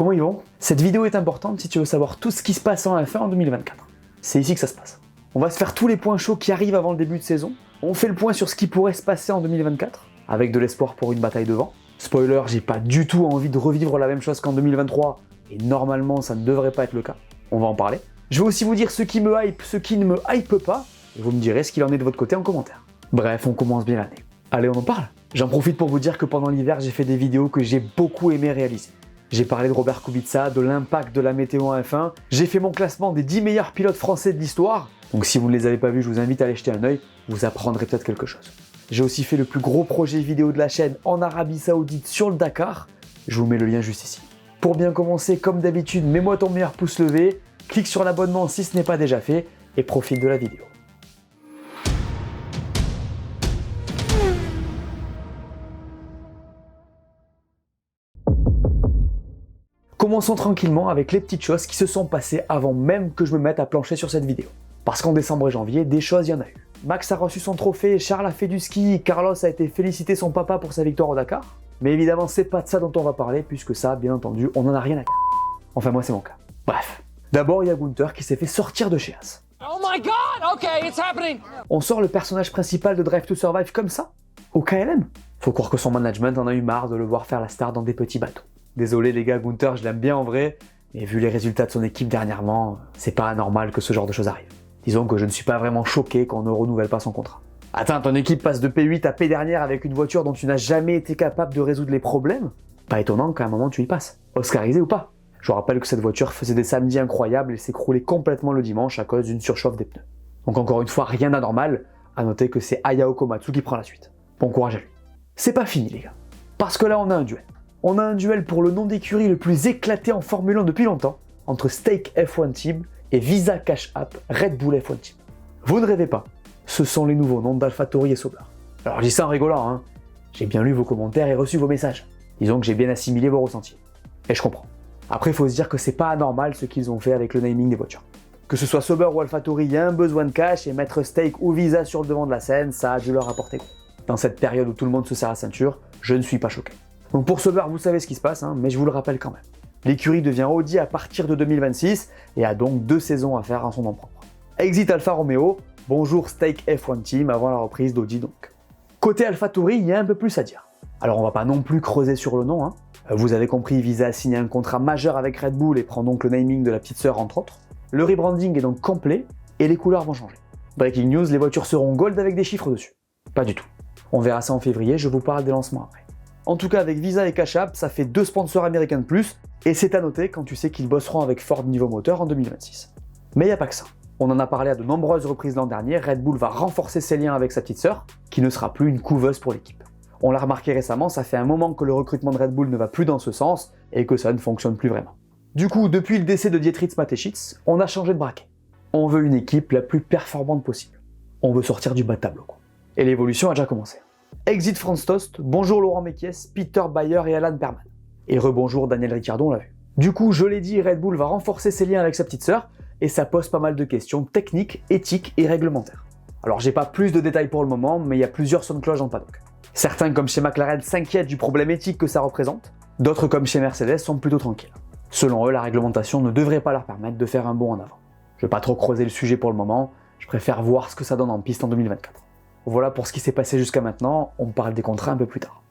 Comment ils vont? Cette vidéo est importante si tu veux savoir tout ce qui se passe en F1 en 2024. C'est ici que ça se passe. On va se faire tous les points chauds qui arrivent avant le début de saison. On fait le point sur ce qui pourrait se passer en 2024, avec de l'espoir pour une bataille devant. Spoiler, j'ai pas du tout envie de revivre la même chose qu'en 2023, et normalement ça ne devrait pas être le cas. On va en parler. Je vais aussi vous dire ce qui me hype, ce qui ne me hype pas, et vous me direz ce qu'il en est de votre côté en commentaire. Bref, on commence bien l'année. Allez, on en parle. J'en profite pour vous dire que pendant l'hiver, j'ai fait des vidéos que j'ai beaucoup aimé réaliser. J'ai parlé de Robert Kubica, de l'impact de la météo en F1, j'ai fait mon classement des 10 meilleurs pilotes français de l'histoire, donc si vous ne les avez pas vus, je vous invite à aller jeter un œil, vous apprendrez peut-être quelque chose. J'ai aussi fait le plus gros projet vidéo de la chaîne en Arabie Saoudite sur le Dakar, je vous mets le lien juste ici. Pour bien commencer, comme d'habitude, mets-moi ton meilleur pouce levé, clique sur l'abonnement si ce n'est pas déjà fait, et profite de la vidéo. Commençons tranquillement avec les petites choses qui se sont passées avant même que je me mette à plancher sur cette vidéo. Parce qu'en décembre et janvier, des choses il y en a eu. Max a reçu son trophée, Charles a fait du ski, Carlos a été félicité son papa pour sa victoire au Dakar. Mais évidemment, c'est pas de ça dont on va parler, puisque ça, bien entendu, on en a rien à faire. Enfin, moi, c'est mon cas. Bref. D'abord, il y a Gunther qui s'est fait sortir de chez Haas. Oh my god! Okay, it's happening! On sort le personnage principal de Drive to Survive comme ça, au KLM. Faut croire que son management en a eu marre de le voir faire la star dans des petits bateaux. Désolé les gars, Gunther, je l'aime bien en vrai, mais vu les résultats de son équipe dernièrement, c'est pas anormal que ce genre de choses arrive. Disons que je ne suis pas vraiment choqué qu'on ne renouvelle pas son contrat. Attends, ton équipe passe de P8 à P dernière avec une voiture dont tu n'as jamais été capable de résoudre les problèmes? Pas étonnant qu'à un moment tu y passes. Oscarisé ou pas? Je vous rappelle que cette voiture faisait des samedis incroyables et s'écroulait complètement le dimanche à cause d'une surchauffe des pneus. Donc encore une fois, rien d'anormal, à noter que c'est Ayao Komatsu qui prend la suite. Bon courage à lui. C'est pas fini les gars, parce que là on a un duel. On a un duel pour le nom d'écurie le plus éclaté en Formule 1 depuis longtemps, entre Stake F1 Team et Visa Cash App Red Bull F1 Team. Vous ne rêvez pas, ce sont les nouveaux noms d'AlphaTauri et Sauber. Alors je dis ça en rigolant, hein. J'ai bien lu vos commentaires et reçu vos messages. Disons que j'ai bien assimilé vos ressentis. Et je comprends. Après, il faut se dire que c'est pas anormal ce qu'ils ont fait avec le naming des voitures. Que ce soit Sauber ou AlphaTauri, il y a un besoin de cash et mettre Stake ou Visa sur le devant de la scène, ça a dû leur apporter gros. Dans cette période où tout le monde se serre la ceinture, je ne suis pas choqué. Donc pour Sauber, vous savez ce qui se passe, hein, mais je vous le rappelle quand même. L'écurie devient Audi à partir de 2026 et a donc 2 saisons à faire en son nom propre. Exit Alfa Romeo, bonjour Stake F1 Team avant la reprise d'Audi donc. Côté AlphaTauri, il y a un peu plus à dire. Alors on va pas non plus creuser sur le nom, hein. Vous avez compris, Visa a signé un contrat majeur avec Red Bull et prend donc le naming de la petite sœur entre autres. Le rebranding est donc complet et les couleurs vont changer. Breaking news, les voitures seront gold avec des chiffres dessus. Pas du tout. On verra ça en février, je vous parle des lancements après. En tout cas, avec Visa et Cash App, ça fait 2 sponsors américains de plus, et c'est à noter quand tu sais qu'ils bosseront avec Ford niveau moteur en 2026. Mais il n'y a pas que ça. On en a parlé à de nombreuses reprises l'an dernier, Red Bull va renforcer ses liens avec sa petite sœur, qui ne sera plus une couveuse pour l'équipe. On l'a remarqué récemment, ça fait un moment que le recrutement de Red Bull ne va plus dans ce sens, et que ça ne fonctionne plus vraiment. Du coup, depuis le décès de Dietrich Mateschitz, on a changé de braquet. On veut une équipe la plus performante possible. On veut sortir du bas de tableau, quoi. Et l'évolution a déjà commencé. Exit Franz Tost, bonjour Laurent Mekies, Peter Bayer et Alan Perman. Et rebonjour Daniel Ricciardo, on l'a vu. Du coup, je l'ai dit, Red Bull va renforcer ses liens avec sa petite sœur, et ça pose pas mal de questions techniques, éthiques et réglementaires. Alors j'ai pas plus de détails pour le moment, mais il y a plusieurs sons de cloche dans le paddock. Certains comme chez McLaren s'inquiètent du problème éthique que ça représente, d'autres comme chez Mercedes sont plutôt tranquilles. Selon eux, la réglementation ne devrait pas leur permettre de faire un bond en avant. Je vais pas trop creuser le sujet pour le moment, je préfère voir ce que ça donne en piste en 2024. Voilà pour ce qui s'est passé jusqu'à maintenant, on parle des contrats un peu plus tard.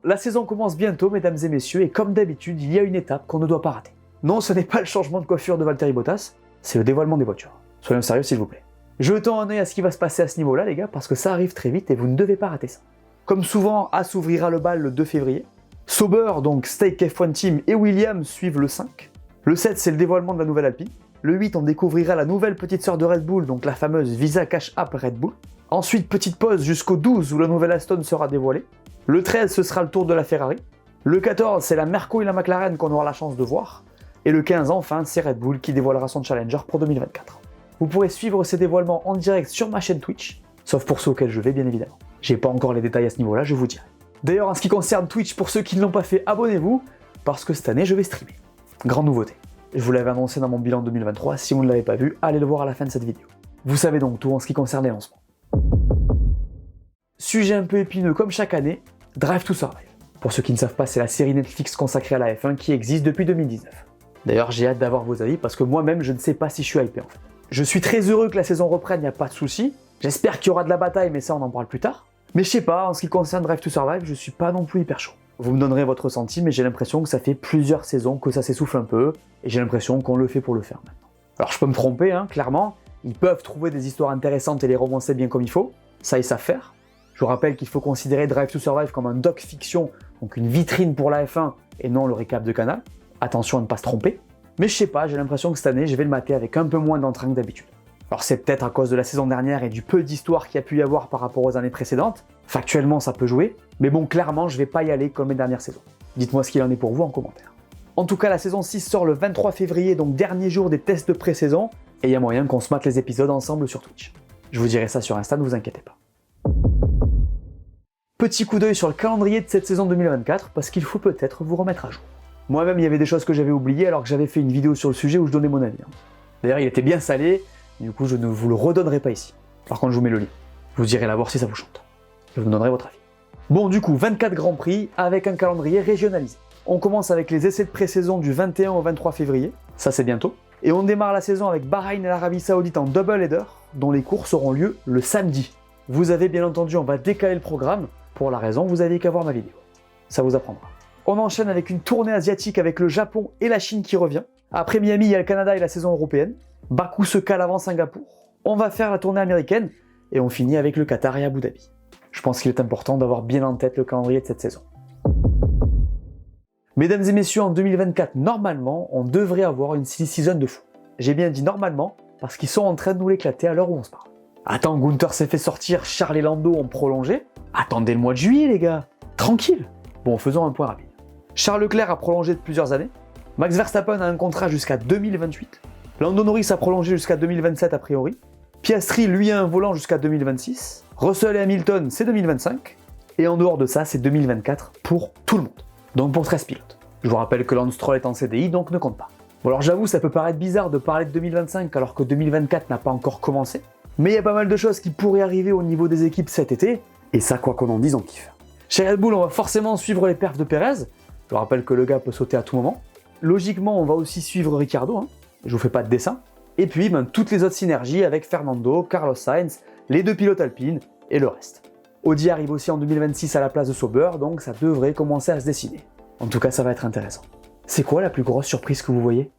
La saison commence bientôt, mesdames et messieurs, et comme d'habitude, il y a une étape qu'on ne doit pas rater. Non, ce n'est pas le changement de coiffure de Valtteri Bottas, c'est le dévoilement des voitures. Soyons sérieux s'il vous plaît. Jetons un œil à ce qui va se passer à ce niveau-là, les gars, parce que ça arrive très vite et vous ne devez pas rater ça. Comme souvent, Haas ouvrira le bal le 2 février. Sauber, donc Stake F1 Team et Williams suivent le 5. Le 7, c'est le dévoilement de la nouvelle Alpine. Le 8, on découvrira la nouvelle petite sœur de Red Bull, donc la fameuse Visa Cash App Red Bull. Ensuite, petite pause jusqu'au 12 où la nouvelle Aston sera dévoilée. Le 13, ce sera le tour de la Ferrari. Le 14, c'est la Merco et la McLaren qu'on aura la chance de voir. Et le 15, enfin, c'est Red Bull qui dévoilera son Challenger pour 2024. Vous pourrez suivre ces dévoilements en direct sur ma chaîne Twitch, sauf pour ceux auxquels je vais bien évidemment. J'ai pas encore les détails à ce niveau-là, je vous dirai. D'ailleurs, en ce qui concerne Twitch, pour ceux qui ne l'ont pas fait, abonnez-vous, parce que cette année, je vais streamer. Grande nouveauté. Je vous l'avais annoncé dans mon bilan 2023, si vous ne l'avez pas vu, allez le voir à la fin de cette vidéo. Vous savez donc tout en ce qui concerne les lancements. Sujet un peu épineux comme chaque année, Drive to Survive. Pour ceux qui ne savent pas, c'est la série Netflix consacrée à la F1 qui existe depuis 2019. D'ailleurs, j'ai hâte d'avoir vos avis parce que moi-même, je ne sais pas si je suis hypé en fait. Je suis très heureux que la saison reprenne, il n'y a pas de souci. J'espère qu'il y aura de la bataille, mais ça on en parle plus tard. Mais je sais pas, en ce qui concerne Drive to Survive, je suis pas non plus hyper chaud. Vous me donnerez votre ressenti, mais j'ai l'impression que ça fait plusieurs saisons que ça s'essouffle un peu, et j'ai l'impression qu'on le fait pour le faire maintenant. Alors je peux me tromper, clairement, ils peuvent trouver des histoires intéressantes et les romancer bien comme il faut, ça ils savent faire. Je vous rappelle qu'il faut considérer Drive to Survive comme un doc-fiction, donc une vitrine pour la F1 et non le récap de Canal. Attention à ne pas se tromper. Mais je sais pas, j'ai l'impression que cette année, je vais le mater avec un peu moins d'entrain que d'habitude. Alors c'est peut-être à cause de la saison dernière et du peu d'histoire qu'il y a pu y avoir par rapport aux années précédentes. Factuellement, ça peut jouer. Mais bon, clairement, je vais pas y aller comme les dernières saisons. Dites-moi ce qu'il en est pour vous en commentaire. En tout cas, la saison 6 sort le 23 février, donc dernier jour des tests de pré-saison. Et il y a moyen qu'on se mate les épisodes ensemble sur Twitch. Je vous dirai ça sur Insta, ne vous inquiétez pas. Petit coup d'œil sur le calendrier de cette saison 2024, parce qu'il faut peut-être vous remettre à jour. Moi-même, il y avait des choses que j'avais oubliées alors que j'avais fait une vidéo sur le sujet où je donnais mon avis. D'ailleurs, il était bien salé, du coup je ne vous le redonnerai pas ici. Par contre, je vous mets le lien. Vous irez la voir si ça vous chante. Et vous me donnerez votre avis. Bon, du coup, 24 Grands Prix avec un calendrier régionalisé. On commence avec les essais de pré-saison du 21 au 23 février, ça c'est bientôt. Et on démarre la saison avec Bahreïn et l'Arabie Saoudite en double header, dont les courses auront lieu le samedi. Vous avez bien entendu, on va décaler le programme, pour la raison, vous avez qu'à voir ma vidéo. Ça vous apprendra. On enchaîne avec une tournée asiatique avec le Japon et la Chine qui revient. Après Miami, il y a le Canada et la saison européenne. Bakou se cale avant Singapour. On va faire la tournée américaine et on finit avec le Qatar et Abu Dhabi. Je pense qu'il est important d'avoir bien en tête le calendrier de cette saison. Mesdames et messieurs, en 2024, normalement, on devrait avoir une silly season de fou. J'ai bien dit normalement, parce qu'ils sont en train de nous l'éclater à l'heure où on se parle. Attends, Gunther s'est fait sortir, Charles et Lando ont prolongé. Attendez le mois de juillet, les gars. Tranquille. Bon, faisons un point rapide. Charles Leclerc a prolongé de plusieurs années. Max Verstappen a un contrat jusqu'à 2028. Lando Norris a prolongé jusqu'à 2027 a priori. Piastri, lui, a un volant jusqu'à 2026. Russell et Hamilton, c'est 2025. Et en dehors de ça, c'est 2024 pour tout le monde. Donc pour 13 pilotes. Je vous rappelle que Lance Stroll est en CDI, donc ne compte pas. Bon alors j'avoue, ça peut paraître bizarre de parler de 2025 alors que 2024 n'a pas encore commencé. Mais il y a pas mal de choses qui pourraient arriver au niveau des équipes cet été. Et ça, quoi qu'on en dise, on kiffe. Chez Red Bull, on va forcément suivre les perfs de Perez. Je vous rappelle que le gars peut sauter à tout moment. Logiquement, on va aussi suivre Ricciardo. Je vous fais pas de dessin. Et puis, toutes les autres synergies avec Fernando, Carlos Sainz, les deux pilotes alpines et le reste. Audi arrive aussi en 2026 à la place de Sauber, donc ça devrait commencer à se dessiner. En tout cas, ça va être intéressant. C'est quoi la plus grosse surprise que vous voyez?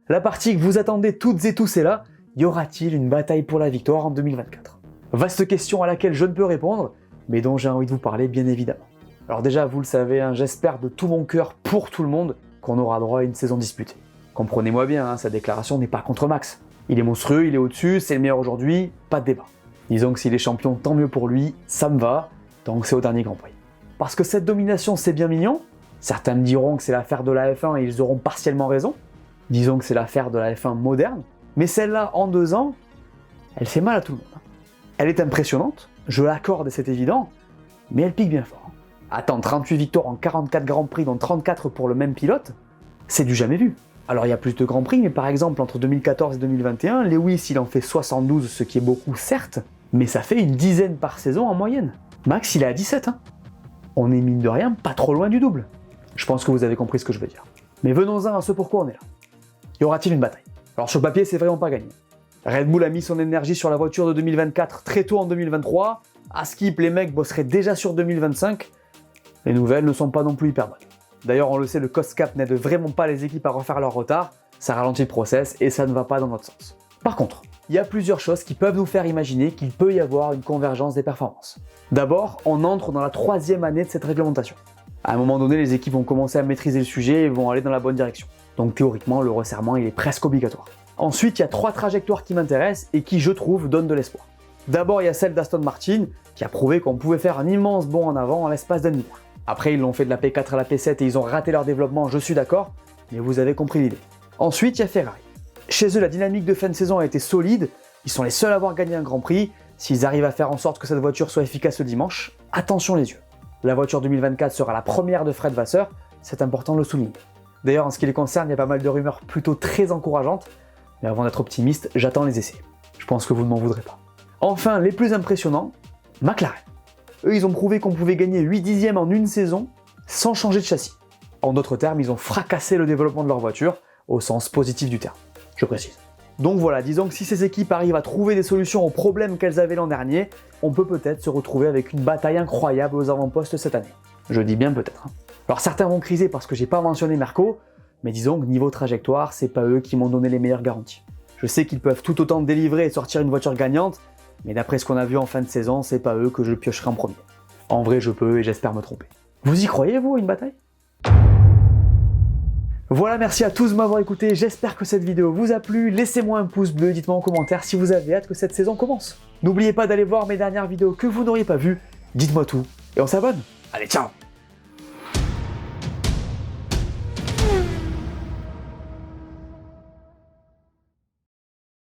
La partie que vous attendez toutes et tous est là. Y aura-t-il une bataille pour la victoire en 2024? Vaste question à laquelle je ne peux répondre, mais dont j'ai envie de vous parler bien évidemment. Alors déjà, vous le savez, j'espère de tout mon cœur pour tout le monde qu'on aura droit à une saison disputée. Comprenez-moi bien, sa déclaration n'est pas contre Max. Il est monstrueux, il est au-dessus, c'est le meilleur aujourd'hui, pas de débat. Disons que s'il est champion, tant mieux pour lui, ça me va, tant que c'est au dernier Grand Prix. Parce que cette domination, c'est bien mignon. Certains me diront que c'est l'affaire de la F1 et ils auront partiellement raison. Disons que c'est l'affaire de la F1 moderne. Mais celle-là, en 2 ans, elle fait mal à tout le monde. Elle est impressionnante, je l'accorde et c'est évident, mais elle pique bien fort. Attends, 38 victoires en 44 Grands Prix, dont 34 pour le même pilote, c'est du jamais vu. Alors il y a plus de Grands Prix, mais par exemple entre 2014 et 2021, Lewis il en fait 72, ce qui est beaucoup certes, mais ça fait une dizaine par saison en moyenne. Max il est à 17, On est mine de rien pas trop loin du double. Je pense que vous avez compris ce que je veux dire. Mais venons-en à ce pourquoi on est là. Y aura-t-il une bataille? Alors sur le papier c'est vraiment pas gagné. Red Bull a mis son énergie sur la voiture de 2024 très tôt en 2023, à Skip les mecs bosseraient déjà sur 2025, les nouvelles ne sont pas non plus hyper bonnes. D'ailleurs on le sait, le cost cap n'aide vraiment pas les équipes à refaire leur retard, ça ralentit le process et ça ne va pas dans notre sens. Par contre, il y a plusieurs choses qui peuvent nous faire imaginer qu'il peut y avoir une convergence des performances. D'abord, on entre dans la 3e année de cette réglementation. À un moment donné, les équipes vont commencer à maîtriser le sujet et vont aller dans la bonne direction. Donc théoriquement, le resserrement il est presque obligatoire. Ensuite, il y a 3 trajectoires qui m'intéressent et qui, je trouve, donnent de l'espoir. D'abord, il y a celle d'Aston Martin, qui a prouvé qu'on pouvait faire un immense bond en avant en l'espace d'un hiver. Après, ils l'ont fait de la P4 à la P7 et ils ont raté leur développement, je suis d'accord, mais vous avez compris l'idée. Ensuite, il y a Ferrari. Chez eux, la dynamique de fin de saison a été solide, ils sont les seuls à avoir gagné un Grand Prix. S'ils arrivent à faire en sorte que cette voiture soit efficace ce dimanche, attention les yeux. La voiture 2024 sera la première de Fred Vasseur, c'est important de le souligner. D'ailleurs, en ce qui les concerne, il y a pas mal de rumeurs plutôt très encourageantes, mais avant d'être optimiste, j'attends les essais. Je pense que vous ne m'en voudrez pas. Enfin, les plus impressionnants, McLaren. Eux, ils ont prouvé qu'on pouvait gagner 8 dixièmes en une saison sans changer de châssis. En d'autres termes, ils ont fracassé le développement de leur voiture, au sens positif du terme, je précise. Donc voilà, disons que si ces équipes arrivent à trouver des solutions aux problèmes qu'elles avaient l'an dernier, on peut peut-être se retrouver avec une bataille incroyable aux avant-postes cette année. Je dis bien peut-être. Alors certains vont criser parce que j'ai pas mentionné Merco, mais disons que niveau trajectoire, c'est pas eux qui m'ont donné les meilleures garanties. Je sais qu'ils peuvent tout autant délivrer et sortir une voiture gagnante, mais d'après ce qu'on a vu en fin de saison, c'est pas eux que je piocherai en premier. En vrai, je peux et j'espère me tromper. Vous y croyez, vous, à une bataille ? Voilà, merci à tous de m'avoir écouté, j'espère que cette vidéo vous a plu, laissez-moi un pouce bleu, dites-moi en commentaire si vous avez hâte que cette saison commence. N'oubliez pas d'aller voir mes dernières vidéos que vous n'auriez pas vues, dites-moi tout, et on s'abonne. Allez, ciao!